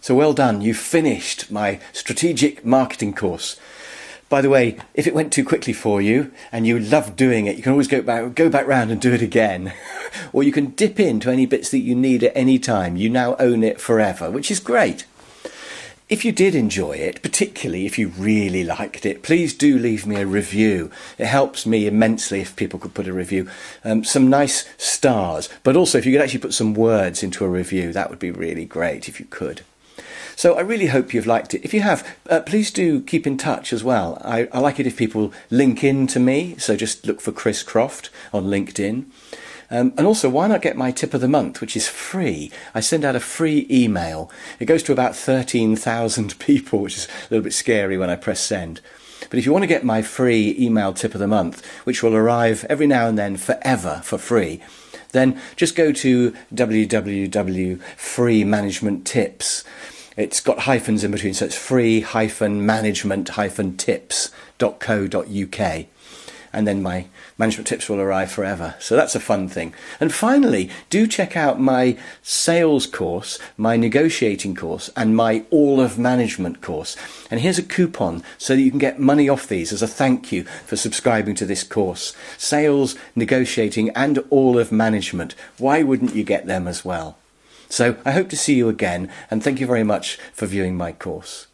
So well done, you've finished my strategic marketing course. By the way, if it went too quickly for you and you loved doing it, you can always go back round and do it again. Or you can dip into any bits that you need at any time. You now own it forever, which is great. If you did enjoy it, particularly if you really liked it, please do leave me a review. It helps me immensely if people could put a review. Some nice stars, but also if you could actually put some words into a review, that would be really great if you could. So I really hope you've liked it. If you have, please do keep in touch as well. I like it if people link in to me, so just look for Chris Croft on LinkedIn. And also, why not get my tip of the month, which is free? I send out a free email. It goes to about 13,000 people, which is a little bit scary when I press send. But if you want to get my free email tip of the month, which will arrive every now and then forever for free, then just go to www.freemanagementtips. It's got hyphens in between, so it's free-management-tips.co.uk. And then my management tips will arrive forever. So that's a fun thing. And finally, do check out my sales course, my negotiating course, and my all of management course. And here's a coupon so that you can get money off these as a thank you for subscribing to this course. Sales, negotiating, and all of management. Why wouldn't you get them as well? So I hope to see you again, and thank you very much for viewing my course.